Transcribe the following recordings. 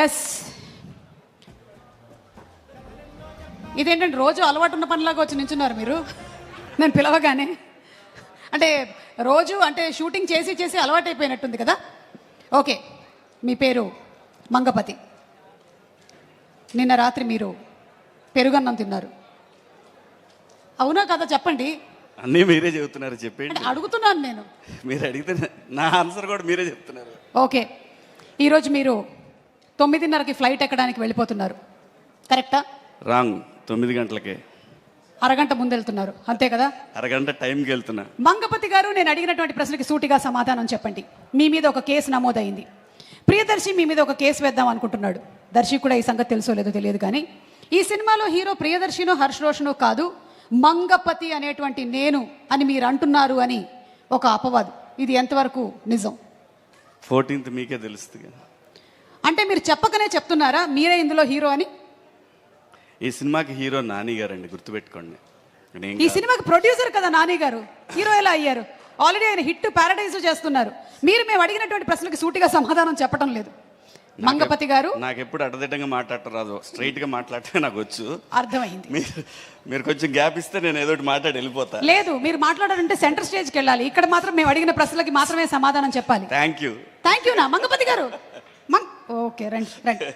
Yes, ఇదేంటంటే రోజు అలవాటు ఉన్న పనిలాగా వచ్చి నించున్నారు మీరు నేను పిలవగానే. అంటే రోజు అంటే షూటింగ్ చేసి చేసి అలవాటు అయిపోయినట్టుంది కదా. ఓకే, మీ పేరు మంగపతి. నిన్న రాత్రి మీరు పెరుగన్నం తిన్నారు, అవునా కదా? చెప్పండి. అన్నీ మీరే చెబుతున్నారు, చెప్పండి. అడుగుతున్నాను నేను, మీరు అడిగితే నా ఆన్సర్ కూడా మీరే చెప్తున్నారు. ఓకే, ఈరోజు మీరు 9:30కి ఫ్లైట్ ఎక్కడానికి వెళ్ళిపోతున్నారు, కరెక్టా? రాంగ్, 9 గంటలకే. అరగంట ముందు వెళ్తున్నారు, అంతే కదా? అరగంట టైంకి వెళ్తున్నా. మంగపతి గారు, నేను అడిగినటువంటి ప్రశ్నకి సూటిగా సమాధానం చెప్పండి. మీ మీద ఒక కేసు నమోదైంది. ప్రియదర్శి మీ మీద ఒక కేసు వేద్దాం అనుకుంటున్నాడు. దర్శి కూడా ఈ సంగతి తెలుసో లేదో తెలియదు, కానీ ఈ సినిమాలో హీరో ప్రియదర్శినో హర్ష్ రోషనో కాదు, మంగపతి అనేటువంటి నేను అని మీరు అంటున్నారు అని ఒక అపవాదు. ఇది ఎంతవరకు నిజం? 14th మీకే తెలుస్తుంది. అంటే మీరు చెప్పకనే చెప్తున్నారా మీరే ఇందులో హీరో అని? ఈ సినిమాకి హీరో నాని గారండి, గుర్తుపెట్టుకోండి. ఈ సినిమాకి ప్రొడ్యూసర్ కదా నాని గారు, హీరో ఎలా అయ్యారు? ఆల్రెడీ ఆయన హిట్ ప్యారడైజ్ చేస్తున్నారు. మీరు మేము అడిగినటువంటి ప్రశ్నలకు సూటిగా సమాధానం చెప్పడం లేదు. మంగపతి గారు, నాకు ఎప్పుడు అడ్డదిడ్డంగా మాట్లాడటం రాదు, స్ట్రైట్ గా మాట్లాడితే నాకు వచ్చు. అర్థమైంది. మీరు కొంచెం గ్యాప్ ఇస్తే నేను ఏదో మాట్లాడి వెళ్ళిపోతా. లేదు, మీరు మాట్లాడాలంటే సెంటర్ స్టేజ్కి వెళ్ళాలి. ఇక్కడ మాత్రం మేము అడిగిన ప్రశ్నలకి మాత్రమే సమాధానం చెప్పాలి. థ్యాంక్ యూ నా మంగపతి గారు. ఓకే, రండి రండి.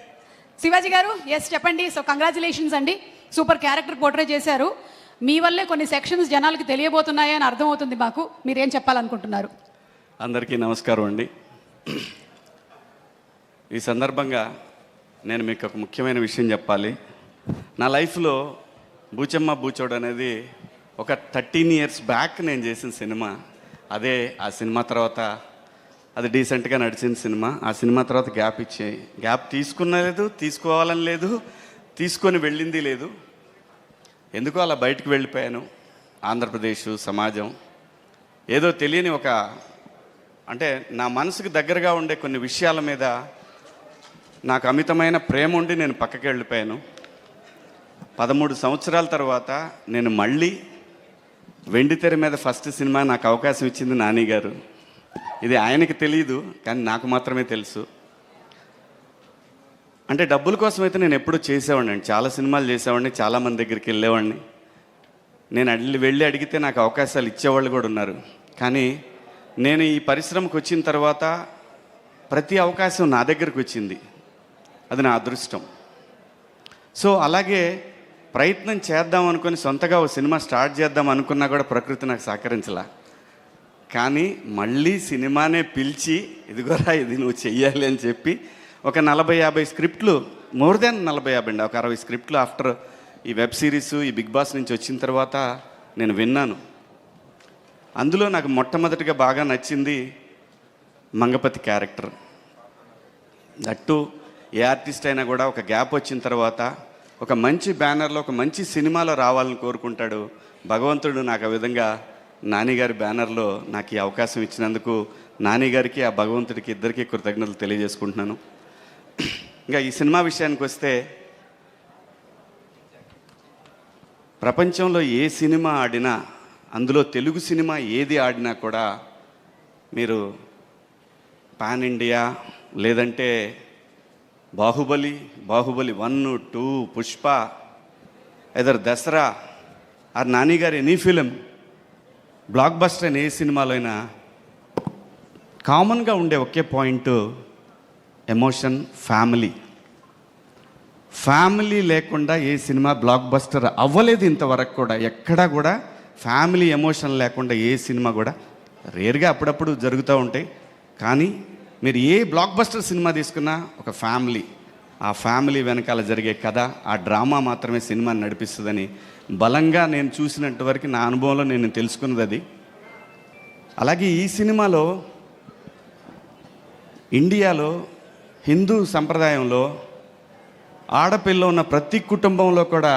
శివాజీ గారు, ఎస్ చెప్పండి. సో కంగ్రాచులేషన్స్ అండి, సూపర్ క్యారెక్టర్ పోర్ట్రే చేశారు. మీ వల్లే కొన్ని సెక్షన్స్ జనాలకి తెలియబోతున్నాయని అర్థమవుతుంది మాకు. మీరేం చెప్పాలనుకుంటున్నారు? అందరికీ నమస్కారం అండి. ఈ సందర్భంగా నేను మీకు ఒక ముఖ్యమైన విషయం చెప్పాలి. నా లైఫ్లో బూచమ్మ బూచోడు అనేది ఒక 13 years బ్యాక్ నేను చేసిన సినిమా. అదే ఆ సినిమా తర్వాత అది డీసెంట్గా నడిచిన సినిమా. ఆ సినిమా తర్వాత గ్యాప్ తీసుకున్న లేదు, తీసుకోవాలని లేదు, తీసుకొని వెళ్ళింది లేదు. ఎందుకో అలా బయటకు వెళ్ళిపోయాను. ఆంధ్రప్రదేశ్ సమాజం ఏదో తెలియని ఒక అంటే నా మనసుకు దగ్గరగా ఉండే కొన్ని విషయాల మీద నాకు అమితమైన ప్రేమ ఉండి నేను పక్కకి వెళ్ళిపోయాను. 13 సంవత్సరాల తర్వాత నేను మళ్ళీ వెండితెర మీద ఫస్ట్ సినిమా నాకు అవకాశం ఇచ్చింది నాని గారు. ఇది ఆయనకి తెలియదు, కానీ నాకు మాత్రమే తెలుసు. అంటే డబ్బుల కోసం అయితే నేను ఎప్పుడూ చేసేవాడిని అండి, చాలా సినిమాలు చేసేవాడిని, చాలామంది దగ్గరికి వెళ్ళేవాడిని. నేను వెళ్ళి అడిగితే నాకు అవకాశాలు ఇచ్చేవాళ్ళు కూడా ఉన్నారు. కానీ నేను ఈ పరిశ్రమకు వచ్చిన తర్వాత ప్రతి అవకాశం నా దగ్గరకు వచ్చింది. అది నా అదృష్టం. సో అలాగే ప్రయత్నం చేద్దాం అనుకుని సొంతగా ఓ సినిమా స్టార్ట్ చేద్దాం అనుకున్నా కూడా ప్రకృతి నాకు సహకరించలా. కానీ మళ్ళీ సినిమానే పిలిచి ఇదిగోరా ఇది నువ్వు చెయ్యాలి అని చెప్పి ఒక 40-50 స్క్రిప్ట్లు, మోర్ దాన్ 40-50 అండి, ఒక 60 స్క్రిప్ట్లు ఆఫ్టర్ ఈ వెబ్ సిరీస్, ఈ బిగ్ బాస్ నుంచి వచ్చిన తర్వాత నేను విన్నాను. అందులో నాకు మొట్టమొదటిగా బాగా నచ్చింది Mangapathi character. That A artist అయినా కూడా ఒక గ్యాప్ వచ్చిన తర్వాత ఒక మంచి బ్యానర్లో ఒక మంచి సినిమాలో రావాలని కోరుకుంటాడు. భగవంతుడు నాకు ఆ విధంగా నానిగారి బ్యానర్లో నాకు ఈ అవకాశం ఇచ్చినందుకు నాని గారికి ఆ భగవంతుడికి ఇద్దరికీ కృతజ్ఞతలు తెలియజేసుకుంటున్నాను. ఇంకా ఈ సినిమా విషయానికి వస్తే, ప్రపంచంలో ఏ సినిమా ఆడినా, అందులో తెలుగు సినిమా ఏది ఆడినా కూడా మీరు పాన్ ఇండియా లేదంటే బాహుబలి 1, 2, పుష్ప, ఎదర్ దసరా ఆర్ నాని గారి ఎనీ ఫిలిం, బ్లాక్ బస్టర్ అయిన ఏ సినిమాలో అయినా కామన్గా ఉండే ఒకే పాయింట్ ఎమోషన్, ఫ్యామిలీ లేకుండా ఏ సినిమా బ్లాక్ బస్టర్ అవ్వలేదు ఇంతవరకు కూడా. ఎక్కడా కూడా ఫ్యామిలీ ఎమోషన్ లేకుండా ఏ సినిమా కూడా, రేర్గా అప్పుడప్పుడు జరుగుతూ ఉంటాయి. కానీ మీరు ఏ బ్లాక్ బస్టర్ సినిమా తీసుకున్నా ఒక ఫ్యామిలీ, ఆ ఫ్యామిలీ వెనకాల జరిగే కథ, ఆ డ్రామా మాత్రమే సినిమాని నడిపిస్తుందని బలంగా నేను చూసినంత వరకు నా అనుభవంలో నేను తెలుసుకున్నది అది. అలాగే ఈ సినిమాలో ఇండియాలో హిందూ సంప్రదాయంలో ఆడపిల్ల ఉన్న ప్రతి కుటుంబంలో కూడా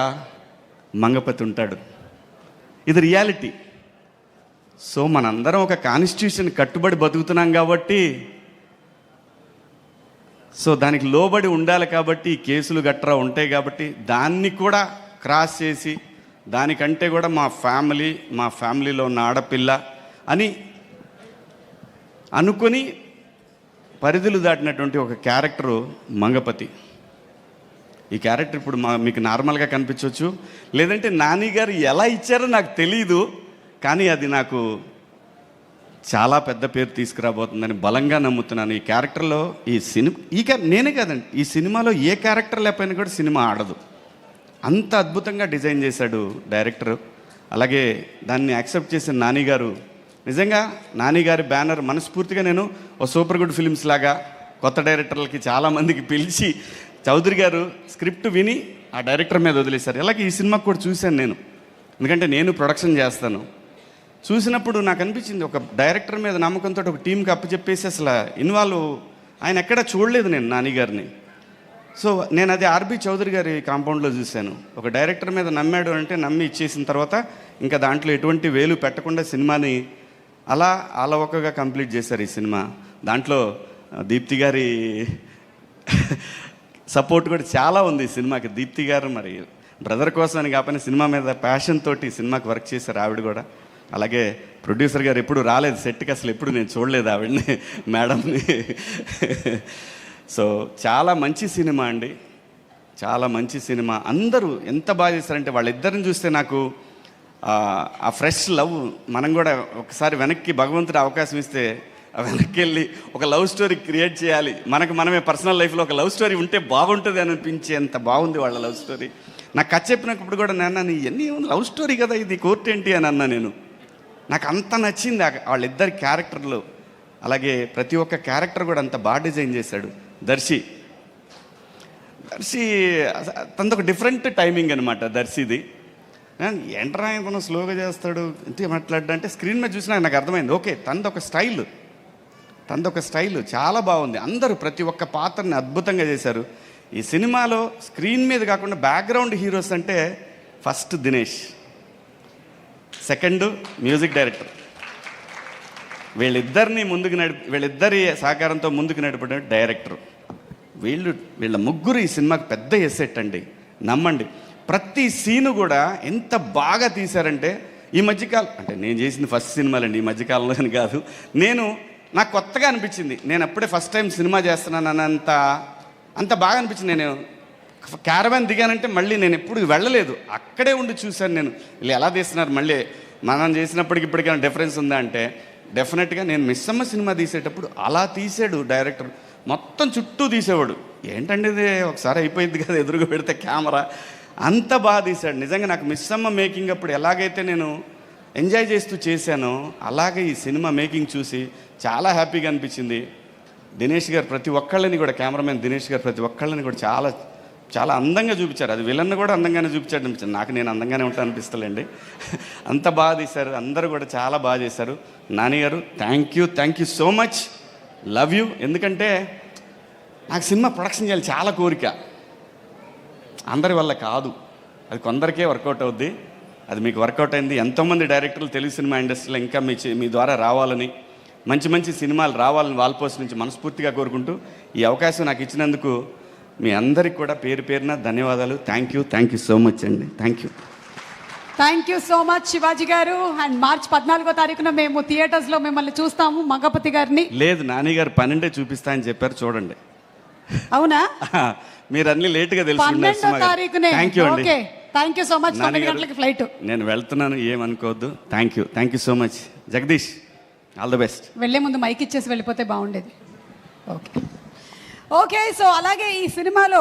మంగపతి ఉంటాడు. ఇది రియాలిటీ. సో మనందరం ఒక కాన్స్టిట్యూషన్ కట్టుబడి బతుకుతున్నాం కాబట్టి, సో దానికి లోబడి ఉండాలి కాబట్టి కేసులు గట్రా ఉంటాయి కాబట్టి దాన్ని కూడా క్రాస్ చేసి దానికంటే కూడా మా ఫ్యామిలీలో ఉన్న ఆడపిల్ల అని అనుకొని పరిధులు దాటినటువంటి ఒక క్యారెక్టరు మంగపతి. ఈ క్యారెక్టర్ ఇప్పుడు మీకు నార్మల్గా కనిపించవచ్చు, లేదంటే నాని గారు ఎలా ఇచ్చారో నాకు తెలీదు, కానీ అది నాకు చాలా పెద్ద పేరు తీసుకురాబోతుందని బలంగా నమ్ముతున్నాను. ఈ క్యారెక్టర్లో నేనే కాదండి, ఈ సినిమాలో ఏ క్యారెక్టర్ లేకపోయినా కూడా సినిమా ఆడదు. అంత అద్భుతంగా డిజైన్ చేశాడు డైరెక్టర్. అలాగే దాన్ని యాక్సెప్ట్ చేసిన నాని గారు, నిజంగా నాని గారి బ్యానర్ మనస్ఫూర్తిగా నేను ఓ సూపర్ గుడ్ ఫిలిమ్స్ లాగా కొత్త డైరెక్టర్లకి చాలామందికి పిలిచి చౌదరి గారు స్క్రిప్ట్ విని ఆ డైరెక్టర్ మీద వదిలేశారు. అలాగే ఈ సినిమాకి కూడా చూశాను నేను, ఎందుకంటే నేను ప్రొడక్షన్ చేస్తాను. చూసినప్పుడు నాకు అనిపించింది, ఒక డైరెక్టర్ మీద నమ్మకంతో ఒక టీంకి అప్పచెప్పేసి అసలు ఆయన ఎక్కడా చూడలేదు నేను నాని గారిని. సో నేను అది ఆర్బి చౌదరి గారి కాంపౌండ్లో చూశాను. ఒక డైరెక్టర్ మీద నమ్మాడు అంటే నమ్మి ఇచ్చేసిన తర్వాత ఇంకా దాంట్లో ఎటువంటి వేలు పెట్టకుండా సినిమాని అలా అలవకగా కంప్లీట్ చేశారు ఈ సినిమా. దాంట్లో దీప్తి గారి సపోర్ట్ కూడా చాలా ఉంది ఈ సినిమాకి. దీప్తి గారు మరి బ్రదర్ కోసం అని కాకపోయినా సినిమా మీద ప్యాషన్ తోటి సినిమాకి వర్క్ చేశారు ఆవిడ కూడా. అలాగే ప్రొడ్యూసర్ గారు ఎప్పుడు రాలేదు సెట్కి, అసలు ఎప్పుడు నేను చూడలేదు ఆవిడని, మేడంని. సో చాలా మంచి సినిమా అండి, చాలా మంచి సినిమా. అందరూ ఎంత బాగా చేశారంటే వాళ్ళిద్దరిని చూస్తే నాకు ఆ ఫ్రెష్ లవ్, మనం కూడా ఒకసారి వెనక్కి భగవంతుడు అవకాశం ఇస్తే వెనక్కి వెళ్ళి ఒక లవ్ స్టోరీ క్రియేట్ చేయాలి, మనమే పర్సనల్ లైఫ్లో ఒక లవ్ స్టోరీ ఉంటే బాగుంటుంది అని అనిపించేంత బాగుంది వాళ్ళ లవ్ స్టోరీ. నాకు కథ చెప్పినప్పుడు కూడా నేను ఇవన్నీ లవ్ స్టోరీ కదా, ఇది కోర్ట్ ఏంటి అని అన్నా నేను. నాకు అంత నచ్చింది వాళ్ళిద్దరి క్యారెక్టర్లు. అలాగే ప్రతి ఒక్క క్యారెక్టర్ కూడా అంత బాగా డిజైన్ చేశాడు దర్శి. తనది ఒక డిఫరెంట్ టైమింగ్ అనమాట దర్శిది. ఎంటరా తను స్లోగా చేస్తాడు ఇంతే మాట్లాడ్డా అంటే స్క్రీన్ మీద చూసినా నాకు అర్థమైంది, ఓకే తనదొక స్టైల్ చాలా బాగుంది. అందరూ ప్రతి ఒక్క పాత్రని అద్భుతంగా చేశారు ఈ సినిమాలో. స్క్రీన్ మీద కాకుండా బ్యాక్గ్రౌండ్ హీరోస్ అంటే first Dinesh, second music director. వీళ్ళిద్దరి సహకారంతో ముందుకు నడిపే డైరెక్టర్. వీళ్ళ ముగ్గురు ఈ సినిమాకి పెద్ద ఎసెట్ అండి, నమ్మండి. ప్రతి సీను కూడా ఎంత బాగా తీశారంటే ఈ మధ్యకాలం, అంటే నేను చేసింది ఫస్ట్ సినిమాలండి ఈ మధ్యకాలంలో అని కాదు, నాకు కొత్తగా అనిపించింది. నేను అప్పుడే ఫస్ట్ టైం సినిమా చేస్తున్నాను అంత బాగా అనిపించింది. నేను క్యారవాన్ దిగానంటే మళ్ళీ నేను ఎప్పుడు వెళ్ళలేదు, అక్కడే ఉండి చూశాను నేను వీళ్ళు ఎలా తీస్తున్నారు. మళ్ళీ మనం చేసినప్పటికి ఇప్పటికైనా డిఫరెన్స్ ఉందా అంటే డెఫినెట్గా. నేను మిస్సమ్మ సినిమా తీసేటప్పుడు అలా తీసాడు డైరెక్టర్, మొత్తం చుట్టూ తీసేవాడు. ఏంటంటే ఇది ఒకసారి అయిపోయింది కదా ఎదురుగా పెడితే కెమెరా, అంత బాగా తీశాడు. నిజంగా నాకు మిస్సమ్మ మేకింగ్ అప్పుడు ఎలాగైతే నేను ఎంజాయ్ చేస్తూ చేశానో అలాగే ఈ సినిమా మేకింగ్ చూసి చాలా హ్యాపీగా అనిపించింది. దినేష్ గారు ప్రతి ఒక్కళ్ళని కూడా, కెమెరామెన్ దినేష్ గారు ప్రతి ఒక్కళ్ళని కూడా చాలా చాలా అందంగా చూపించారు. అది విలన్ను కూడా అందంగానే చూపించాడు అనిపించింది నాకు. నేను అందంగానే ఉంటాను అనిపిస్తలేండి, అంత బాగా తీశారు. అందరూ కూడా చాలా బాగా చేశారు. నాని గారు thank you so much, love you. ఎందుకంటే నాకు సినిమా ప్రొడక్షన్ చేయాలి చాలా కోరిక, అందరి వల్ల కాదు, అది కొందరికే వర్కౌట్ అవుద్ది. అది మీకు వర్కౌట్ అయింది. ఎంతోమంది డైరెక్టర్లు తెలుగు సినిమా ఇండస్ట్రీలో ఇంకా మీ ద్వారా రావాలని, మంచి సినిమాలు రావాలని వాల్పోస్ట్ నుంచి మనస్ఫూర్తిగా కోరుకుంటూ ఈ అవకాశం నాకు ఇచ్చినందుకు మీ అందరికి కూడా పేరు పేరున ధన్యవాదాలు. థ్యాంక్ యూ సో మచ్ అండి. Thank you so much Shivaji గారు. అండ్ మార్చి 14వ తారీఖున మేము థియేటర్స్లో మిమ్మల్ని చూస్తాము, మంగపతి గారిని. లేదు, నాని గారు 12 చూపిస్తా అని చెప్పారు, చూడండి. అవునా? మీరు అన్ని లేట్గా తెలుసుకున్నారు. 12వ తారీఖునే. Okay, thank you so much. 9 గంటలకి ఫ్లైట్. నేను వెళ్తున్నాను, ఏమనుకోవద్దు. Thank you so much. Jagadish, all the best. వెళ్ళే ముందు మైక్ ఇచ్చేసి వెళ్ళిపోతే బాగుండేది. ఓకే, సో అలాగే ఈ సినిమాలో